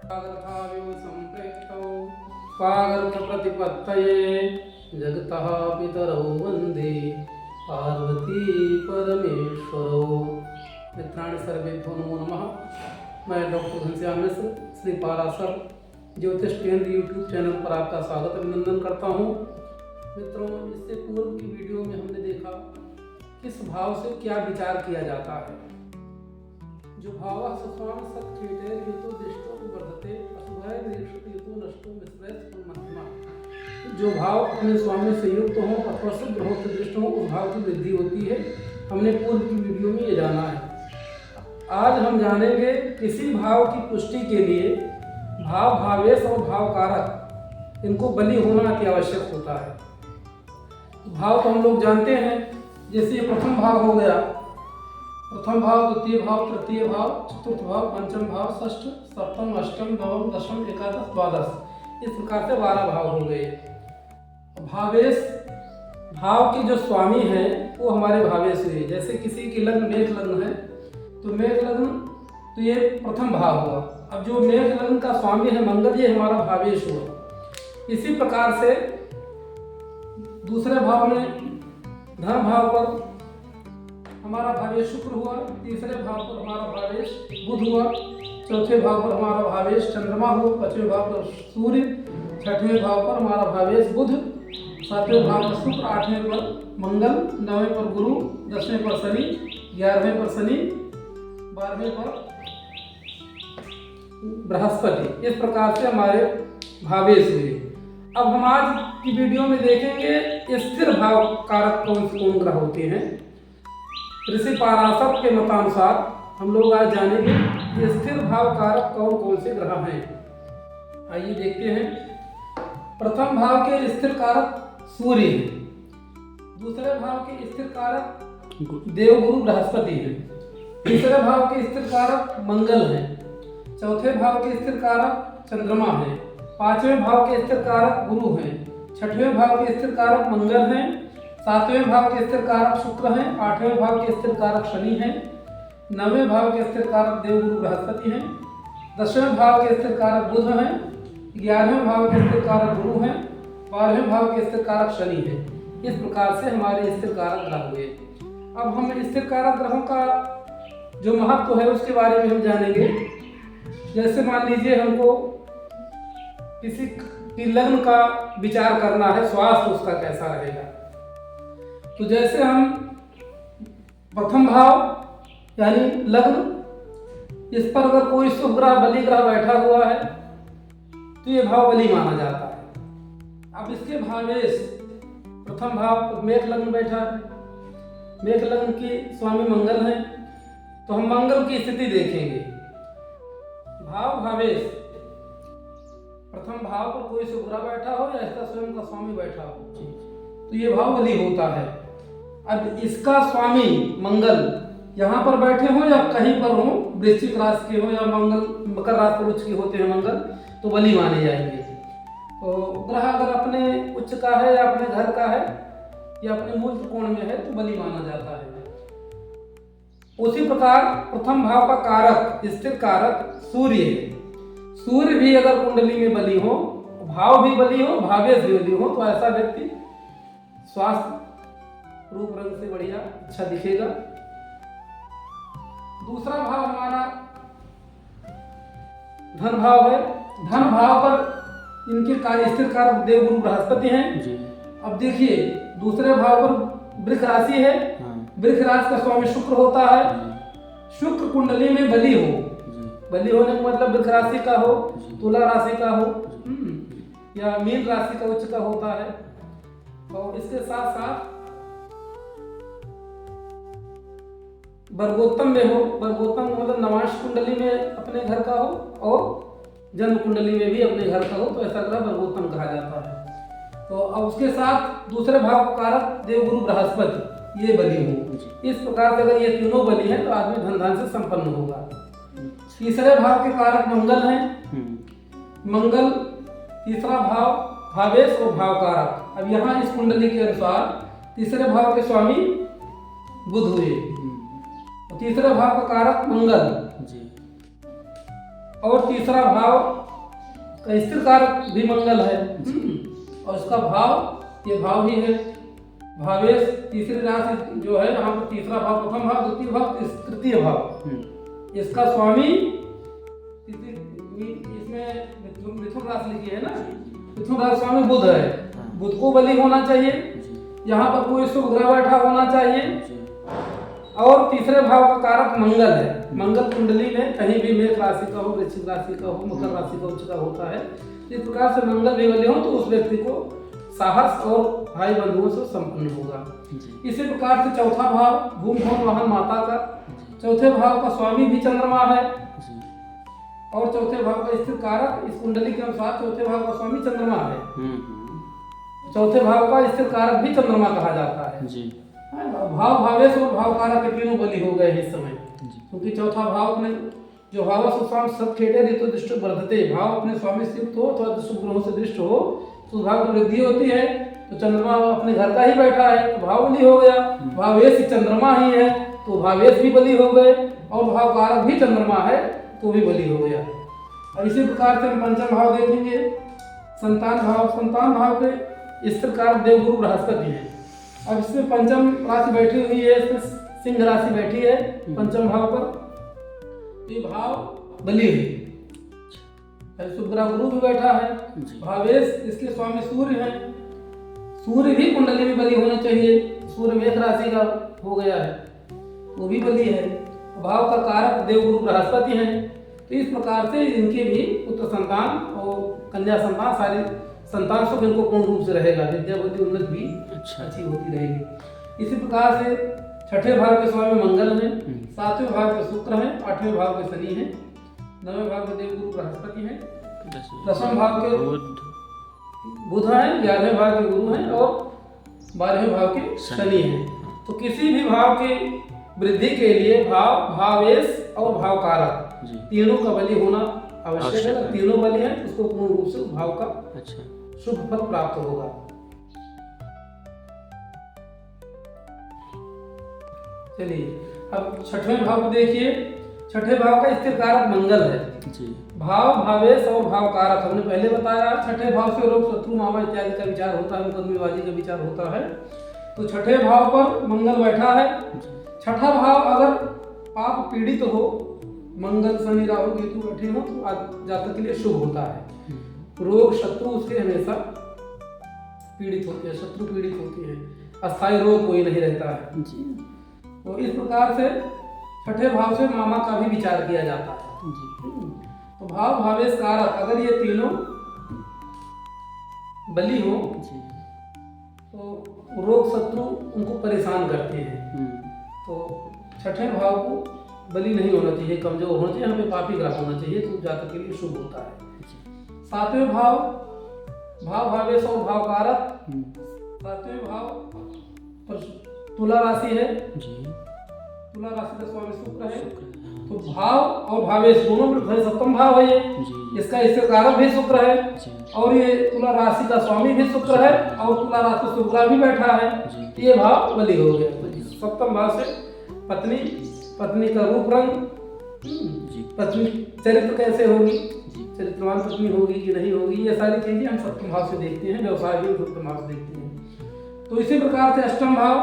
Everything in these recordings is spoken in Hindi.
स्वागताविव सम्प्रेक्तौ स्वागतप्रतिपत्तये जगतः पितरौ वन्दे पार्वती परमेश्वरौ। मित्राणि सर्वेभ्यो नमो नमः। मैं डॉक्टर घनश्याम मिश्र श्री पाराशर ज्योतिष केंद्र यूट्यूब चैनल पर आपका स्वागत अभिनंदन करता हूँ। मित्रों, इससे पूर्व की वीडियो में हमने देखा किस भाव से क्या विचार किया जाता है। जो भाव सुस्वाम सत्कृते हेतु दृष्टो वर्धते असुभय निरीक्षित हेतु नष्टो मिश्रेत मध्यमा। जो भाव अपने स्वामी से युक्त हो अथवा शुद्ध हो से दृष्ट हो उस भाव की वृद्धि होती है। हमने पूर्व की वीडियो में ये जाना है। आज हम जानेंगे किसी भाव की पुष्टि के लिए भाव भावेश और भाव कारक इनको बलि होना अति आवश्यक होता है। भाव तो हम लोग जानते हैं, जैसे प्रथम भाव हो गया, प्रथम भाव, द्वितीय भाव, तृतीय भाव, चतुर्थ भाव, पंचम भाव, षष्ठ, सप्तम, अष्टम, नवम, दशम, एकादश, द्वादश, इस प्रकार से 12 भाव हो गए। भावेश भाव के जो स्वामी हैं वो हमारे भावेश हुए। जैसे किसी की लग्न मेष लग्न है तो मेष लग्न तो ये प्रथम भाव हुआ। अब जो मेष लग्न का स्वामी है मंगल, ये हमारा भावेश हुआ। इसी प्रकार से दूसरे भाव में धन भाव पर हमारा भावेश शुक्र हुआ, तीसरे भाव पर हमारा भावेश बुध हुआ, चौथे भाव पर हमारा भावेश चंद्रमा हुआ, पांचवें भाव पर सूर्य, छठवें भाव पर हमारा भावेश बुध, सातवें भाव पर शुक्र, आठवें पर मंगल, नौवें पर गुरु, 10वें पर शनि, 11वें पर शनि, 12वें पर बृहस्पति। इस प्रकार से हमारे भावेश हुए। अब हम आज की वीडियो में देखेंगे स्थिर भाव कारक कौन ग्रह होते हैं। ऋषि पाराशर के मतानुसार हम लोग आज जानेंगे कि स्थिर भाव कारक कौन कौन से ग्रह हैं। आइए देखते हैं। प्रथम भाव के स्थिर कारक सूर्य है, दूसरे भाव के स्थिर कारक देवगुरु बृहस्पति है, तीसरे भाव के स्थिर कारक मंगल है, चौथे भाव के स्थिर कारक चंद्रमा है, पांचवें भाव के स्थिर कारक गुरु हैं, छठवें भाव के स्थिर कारक मंगल हैं, सातवें भाव के स्थिर कारक शुक्र हैं, आठवें भाव के स्थिर कारक शनि हैं, नवें भाव के स्थिर कारक देवगुरु बृहस्पति हैं, 10वें भाव के स्थिर कारक बुध हैं, 11वें भाव के स्थिर कारक गुरु हैं, 12वें भाव के स्थिर कारक शनि हैं। इस प्रकार से हमारे स्थिर कारक ग्रह हुए। अब हम स्थिर कारक ग्रहों का जो महत्व है उसके बारे में हम जानेंगे। जैसे मान लीजिए हमको किसी की लग्न का विचार करना है, स्वास्थ्य उसका कैसा रहेगा, तो जैसे हम प्रथम भाव यानी लग्न, इस पर अगर कोई शुभ ग्रह बलि ग्रह बैठा हुआ है तो ये भाव बलि माना जाता है। अब इसके भावेश प्रथम भाव मेष लग्न बैठा है, मेष लग्न की स्वामी मंगल है, तो हम मंगल की स्थिति देखेंगे। भाव भावेश प्रथम भाव पर कोई शुभ ग्रह बैठा हो या इसका स्वयं का स्वामी बैठा हो तो ये भाव बलि होता है। अब इसका स्वामी मंगल यहाँ पर बैठे हो या कहीं पर हो, वृश्चिक राशि के हो या मंगल मकर राशि पर उच्च के होते हैं मंगल, तो बलि माने जाएंगे। तो ग्रह अगर अपने उच्च का है या अपने घर का है या अपने मूल त्रिकोण में है तो बलि माना जाता है। उसी प्रकार प्रथम भाव का कारक स्थिर कारक सूर्य है। सूर्य भी अगर कुंडली में बलि हो, भाव भी बलि हो, भावेश भी बलि हो, तो ऐसा व्यक्ति स्वास्थ्य रूप रंग से बढ़िया अच्छा दिखेगा। दूसरा भाव हमारा धन भाव है। धन भाव पर इनके स्थिर कारक देवगुरु बृहस्पति हैं जी। अब देखिए दूसरे भाव पर वृष राशि है। वृष राशि का स्वामी शुक्र होता है। शुक्र कुंडली में बलि हो, बलि होने का मतलब वृष राशि का हो, तुला राशि का हो या मीन राशि का उच्च का होता है। और इसके साथ साथ वर्गोत्तम में हो, वर्गोत्तम मतलब नवांश कुंडली में अपने घर का हो और जन्म कुंडली में भी अपने घर का हो, तो ऐसा ग्रह वर्गोत्तम कहा जाता है। तो अब उसके साथ दूसरे भाव का कारक देवगुरु बृहस्पति ये बलि हो। इस प्रकार से अगर ये तीनों बलि हैं तो आदमी धन धान से संपन्न होगा। तीसरे भाव के कारक मंगल हैं। मंगल तीसरा भाव भावेश और भाव कारक। अब यहाँ इस कुंडली के अनुसार तीसरे भाव के स्वामी बुध हुए, तीसरे भाव का कारक मंगल जी। और तीसरा भाव का स्थिर कारक भी मंगल है। और इसका भाव, ये भाव ही है भावेश। तीसरी राशि जो है यहाँ पर तीसरा भाव, प्रथम भाव, द्वितीय भाव, तृतीय भाव, इसका स्वामी इसमें मिथुन राशि लिखी है ना, मिथुन राशि स्वामी बुध है। बुध को बलि होना चाहिए, यहाँ पर कोई शुभ ग्रह बैठा होना चाहिए। और तीसरे भाव का कारक मंगल है। मंगल कुंडली में कहीं भी मेष राशि का हो, वृश्चिक राशि का हो, मकर राशि का उच्च का होता है। इस प्रकार से मंगल भी बलि हो तो उस व्यक्ति को साहस और भाई बंधुओं से संपन्न होगा। इसी प्रकार से चौथा भाव भूमि भवन वाहन माता का, चौथे भाव का स्वामी भी चंद्रमा है और चौथे भाव का स्थिर कारक इस कुंडली के अनुसार चौथे भाव का स्वामी चंद्रमा है। चौथे भाव का स्थिर कारक भी चंद्रमा कहा जाता है जी। भाव भावेश और भाव कारक के तीनों बलि हो गए इस समय, क्योंकि चौथा भाव में जो भाव सुशाम सब खेटे ऋतु दृष्टि वर्धते, भाव अपने स्वामी से युक्त हो अथवा शुभ ग्रहों से दृष्ट हो तो भाव की वृद्धि होती है। तो चंद्रमा अपने घर का ही बैठा है तो भाव बलि हो गया। भावेश चंद्रमा ही है तो भावेश भी बलि हो गए और भाव कारक भी चंद्रमा है तो भी बलि हो गया। और इसी प्रकार से हम पंचम भाव देखेंगे, संतान भाव। संतान भाव के स्थिर कारक देवगुरु बृहस्पति है। अब इसमें पंचम राशि बैठी हुई है, इसमें सिंह राशि बैठी है पंचम भाव पर, ये भाव बलि है। शुक्र गुरु भी बैठा है। भावेश इसके स्वामी सूर्य है, सूर्य भी कुंडली में बलि होना चाहिए। सूर्य मेष राशि का हो गया है, वो भी बलि है। भाव का कारक देवगुरु बृहस्पति है। तो इस प्रकार से इनके भी पुत्र संतान और कन्या संतान, सारी संतान सुख इनको पूर्ण रूप से रहेगा। विद्या बुद्धि उन्नत भी अच्छी होती रहेगी। इसी प्रकार से छठे भाव के स्वामी मंगल है, सातवें भाव के शुक्र है, आठवें भाव के शनि है, नवें भाव के देवगुरु बृहस्पति है, दसवें भाव के बुध है, 11वें भाव के गुरु हैं और 12वें भाव के शनि हैं। तो किसी भी भाव की वृद्धि के लिए भाव, भावेश और भाव कारक तीनों का बलि होना आवश्यक है। अगर तीनों बलि है उसको पूर्ण रूप से भाव का शुभ फल प्राप्त होगा। चलिए अब छठवें भाव को देखिए। छठे भाव का स्थिर कारक मंगल है जी। भाव, भावेश और भाव कारक हमने पहले बताया। छठे भाव से रोग, शत्रु, मामा इत्यादि का विचार होता है, मुकदमेबाजी का विचार होता है। तो छठे भाव पर मंगल बैठा है। छठा भाव अगर पाप पीड़ित हो, मंगल, शनि, राहु, केतु बैठे हो तो जातक के लिए शुभ होता है। रोग, शत्रु उसके हमेशा पीड़ित होते हैं, शत्रु पीड़ित होती है, अस्थायी रोग कोई नहीं रहता है जी। तो इस प्रकार से छठे भाव से मामा का भी विचार किया जाता है जी। तो भाव, भावेश, कारक अगर ये तीनों बलि हो तो रोग, शत्रु उनको परेशान करते हैं। तो छठे भाव को बलि नहीं होना चाहिए, कमजोर होना चाहिए, यहाँ पे पापी ग्रह होना चाहिए तो जातक के लिए शुभ होता है। सातवें भाव, भाव, भावेश और भाव कारक। सातवें भाव पर तुला राशि है जी। तुला राशि का स्वामी शुक्र है। तो भाव और भावेश दोनों में सप्तम भाव है ये, इसका स्थिर कारक भी शुक्र है और ये तुला राशि का स्वामी भी शुक्र है और तुला राशि शुक्र भी बैठा है। ये भाव बलि हो गया। सप्तम भाव से पत्नी, पत्नी का रूप रंग, पत्नी चरित्र कैसे होगी, चरित्रवान पत्नी होगी कि नहीं होगी, ये सारी चीजें हम सप्तम भाव से देखते हैं। व्यवसाय भी सप्तम भाव से देखते हैं। तो इसी प्रकार से अष्टम भाव,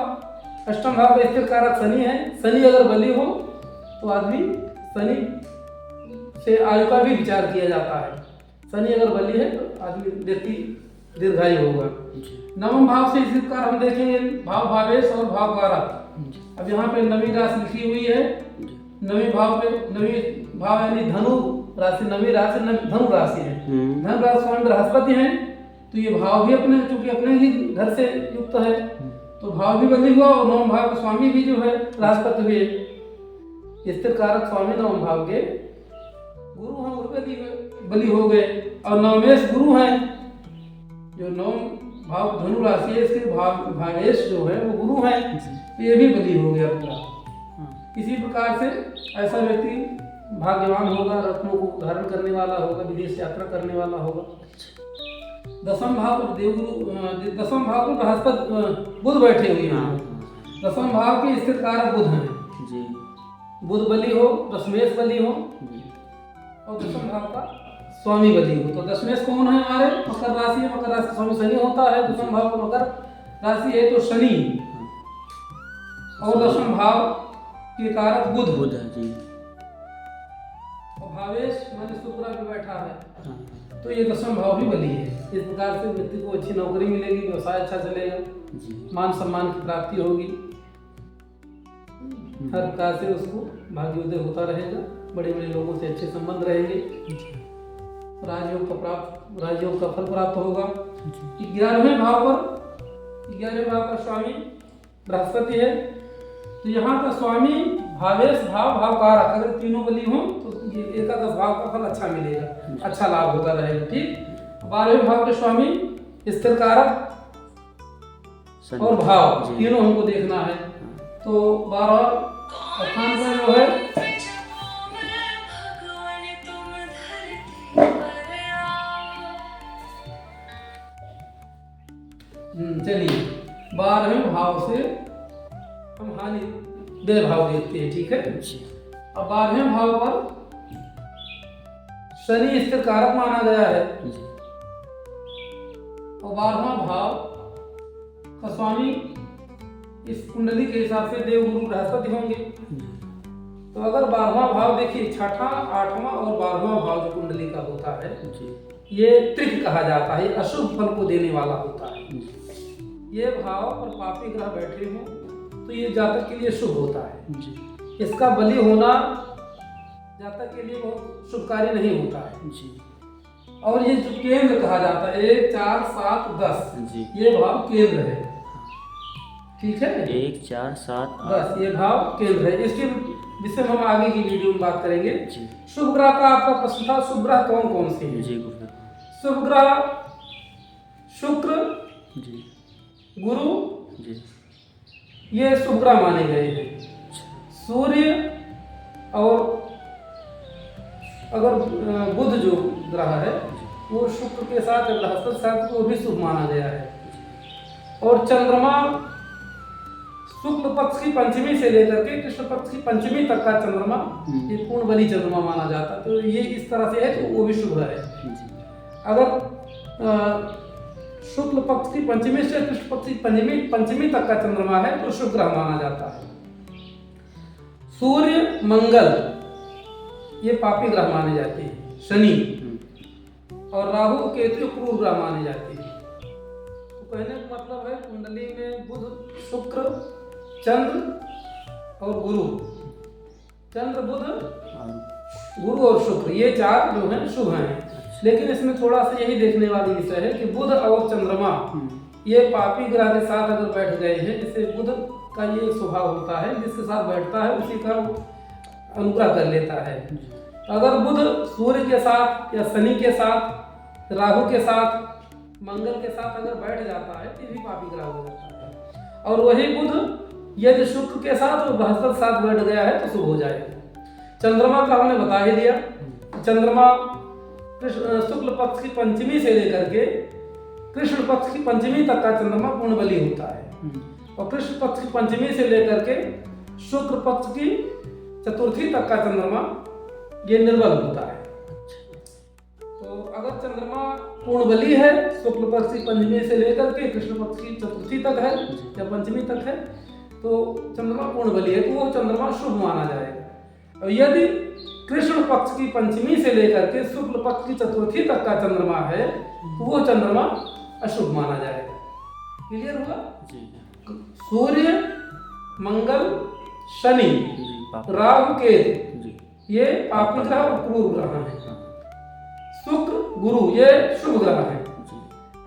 अष्टम भाव का स्थिर कारक शनि है। शनि अगर बलि हो तो आदमी, शनि से आयु का भी विचार किया जाता है। शनि अगर बलि है तो आदमी व्यक्ति दीर्घायु होगा। नवम भाव से इसी प्रकार हम देखेंगे भाव, भावेश और भाव कारक। अब यहाँ पे नवी राशि लिखी हुई है। नवी भाव पे, नवी भाव यानी धनु राशि, नवी राशि धनु राशि है। धनु राशि स्वामी बृहस्पति है। तो ये भाव भी अपने, चूंकि अपने ही घर से युक्त है तो भाव भी बलि हुआ और नवम भाव का स्वामी भी जो है बृहस्पति हुए। स्थिर कारक स्वामी नवम भाव के गुरु हैं, गुरु बलि हो गए। और नवमेश गुरु हैं, जो नवम भाव धनु राशि है इसके भावेश जो है वो गुरु हैं, ये भी बलि हो गया पूरा। इसी प्रकार से ऐसा व्यक्ति भाग्यवान होगा, रत्नों को धारण करने वाला होगा, विदेश यात्रा करने वाला होगा। दसम भाव पर देवगुरु, दसम भाव पर बृहस्पति बुध बैठे हुए हैं। दसम भाव के स्थिर कारक बुध हैं जी। बुध बलि हो, दशमेश बलि हो और दशम भाव का स्वामी बली हो। तो दशमेश कौन है हमारे? मकर राशि है, मकर राशि स्वामी शनि होता है। दशम भाव का मकर राशि है तो शनि, और दशम भाव के कारक बुध। बुध है जी। और भावेश माने शुक्र भी बैठा है, तो ये दशम भाव भी बली है। इस प्रकार से व्यक्ति को अच्छी नौकरी मिलेगी, व्यवसाय अच्छा चलेगा जी, मान सम्मान की प्राप्ति होगी, हर प्रकार से उसको भाग्योदय होता रहेगा, बड़े बड़े लोगों से अच्छे संबंध रहेंगे, राजयोग का फल प्राप्त होगा। 11वें भाव का स्वामी बृहस्पति है, तो यहाँ का स्वामी भावेश भाव कारक, अगर तीनों बली हों तो ये एकादश भाव का फल अच्छा मिलेगा, अच्छा लाभ होता रहेगा। ठीक। 12वें भाव के स्वामी स्थिर कारक और भाव तीनों हमको देखना है। तो 12 स्थान पर जो है चलिए 12वें भाव से हम हानि व्यय भाव देखते हैं। ठीक है। अब 12वें भाव पर शनि स्थिर कारक माना गया है, और 12वां भाव का स्वामी इस कुंडली के हिसाब से देवगुरु बृहस्पति होंगे। तो अगर 12वां भाव देखिए, 6वां 8वां और 12वां भाव जो कुंडली का होता है ये त्रिक कहा जाता है, अशुभ फल को देने वाला होता है। ये भाव पर पापी ग्रह बैठे हों तो ये जातक के लिए शुभ होता है। इसका बलि होना जातक के लिए बहुत शुभकारी नहीं होता है। और ये जो केंद्र कहा जाता है 1 4 7 10 ये भाव केंद्र है। ठीक है। 1 4 7 10 ये भाव केंद्र है। इसके विषय में हम आगे की वीडियो में बात करेंगे। शुभ ग्रह का आपका प्रश्न था, शुभ ग्रह कौन कौन से हैं? शुभ ग्रह शुक्र जी, गुरु जी, ये शुभ ग्रह माने गए हैं। सूर्य और अगर बुध जो ग्रह है वो शुक्र के साथ बृहस्पति के साथ वो भी शुभ माना गया है। और चंद्रमा शुक्ल पक्ष की पंचमी से लेकर के कृष्ण पक्ष की पंचमी तक का चंद्रमा ये पूर्ण बली चंद्रमा माना जाता है। तो ये इस तरह से है तो वो भी शुभ है। अगर शुक्ल पक्ष की पंचमी से कृष्ण पक्ष की पंचमी तक का चंद्रमा है तो शुभ ग्रह माना जाता है। सूर्य मंगल ये पापी ग्रह माने जाते हैं, शनि और राहु केतु क्रूर ग्रह माने जाते हैं। तो कहने का मतलब है कुंडली में बुध शुक्र चंद्र और गुरु, चंद्र बुध गुरु और शुक्र ये 4 जो हैं शुभ हैं। लेकिन इसमें थोड़ा सा यही देखने वाली विषय है कि बुध और चंद्रमा ये पापी ग्रह के साथ अगर बैठ गए हैं, जैसे बुध का ये स्वभाव होता है जिसके साथ बैठता है उसी का अनुग्रह कर लेता है। अगर बुध सूर्य के साथ या शनि के साथ राहु के साथ मंगल के साथ अगर बैठ जाता है तो भी पापी ग्रह हो जाता है। और वही बुध यदि शुक्र के साथ और बृहस्पति के साथ बैठ गया है तो शुभ हो जाएगा। चंद्रमा का हमने बता ही दिया। चंद्रमा शुक्ल पक्ष की पंचमी से लेकर के कृष्ण पक्ष की पंचमी तक का चंद्रमा पूर्ण बली होता है, और कृष्ण पक्ष की पंचमी से लेकर के शुक्र पक्ष की चतुर्थी तक का चंद्रमा ये निर्बल होता है। तो अगर चंद्रमा पूर्ण बली है शुक्ल पक्ष की पंचमी से लेकर के कृष्ण पक्ष की चतुर्थी तक है या पंचमी तक है तो चंद्रमा पूर्ण बली है तो वो चंद्रमा शुभ माना जाएगा। और यदि कृष्ण पक्ष की पंचमी से लेकर के शुक्ल पक्ष की चतुर्थी तक का चंद्रमा है तो वो चंद्रमा अशुभ माना जाएगा। क्लियर हुआ? सूर्य मंगल शनि राहु केतु ये पापी ग्रह और क्रूर ग्रह हैं। शुक्र गुरु ये शुभ ग्रह हैं।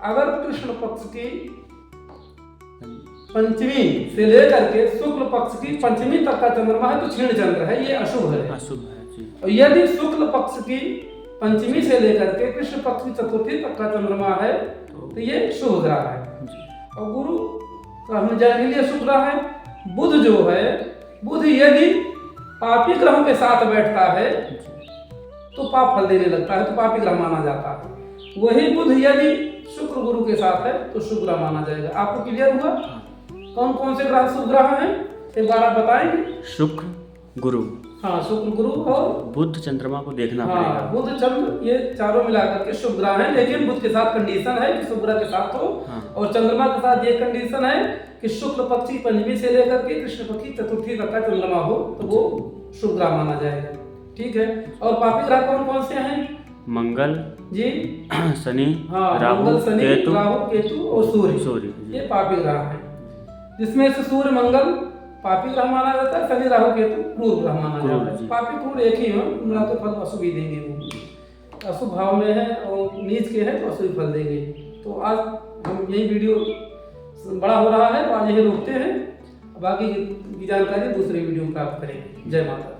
अगर कृष्ण पक्ष की पंचमी से लेकर के शुक्ल पक्ष की पंचमी तक का चंद्रमा है तो क्षीण चंद्र है, ये अशुभ है। और यदि शुक्ल पक्ष की पंचमी से लेकर के कृष्ण पक्ष की चतुर्थी तक का चंद्रमा है तो ये शुभ ग्रह है। और गुरु तो हमने जान लिया शुभ ग्रह है। बुध जो है बुध यदि पापी ग्रहों के साथ बैठता है तो पाप फल देने लगता है तो पापी ग्रह माना जाता है। वही बुध यदि शुक्र गुरु के साथ है तो शुभ ग्रह माना जाएगा। आपको क्लियर हुआ? कौन कौन से ग्रह शुभ ग्रह हैं एक बार आप बताएंगे? शुक्र गुरु। हाँ, शुक्र गुरु और बुध चंद्रमा को देखना हाँ पड़ेगा। बुध चंद्र, ये चारों मिलाकर के शुभ ग्रह हैं, लेकिन बुध के साथ कंडीशन है कि शुभ ग्रह के साथ हो। हाँ। और चंद्रमा के साथ ये कंडीशन है कि शुक्ल पक्ष की पंचमी से लेकर के कृष्ण पक्ष की चतुर्थी तक का चंद्रमा हो तो वो शुभ ग्रह माना जाएगा। ठीक है। और पापी ग्रह कौन कौन से हैं? मंगल जी, शनि, हाँ, राहु, मंगल, शनि, केतु, राहु, केतु और सूर्य, सूर्य जी। ये पापी ग्रह हैं। जिसमें से सूर्य मंगल पापी ग्रह माना जाता है, शनि राहु केतु क्रूर ग्रह माना जाता है। पापी क्रूर एक ही हो, ना तो फल अशुभ ही देंगे, वो अशुभ भाव में है और नीच के है तो अशुभ फल देंगे। तो आज हम यही वीडियो बड़ा हो रहा है तो आज यही रोकते हैं, बाकी की जानकारी दूसरे वीडियो में प्राप्त करेंगे। जय माता।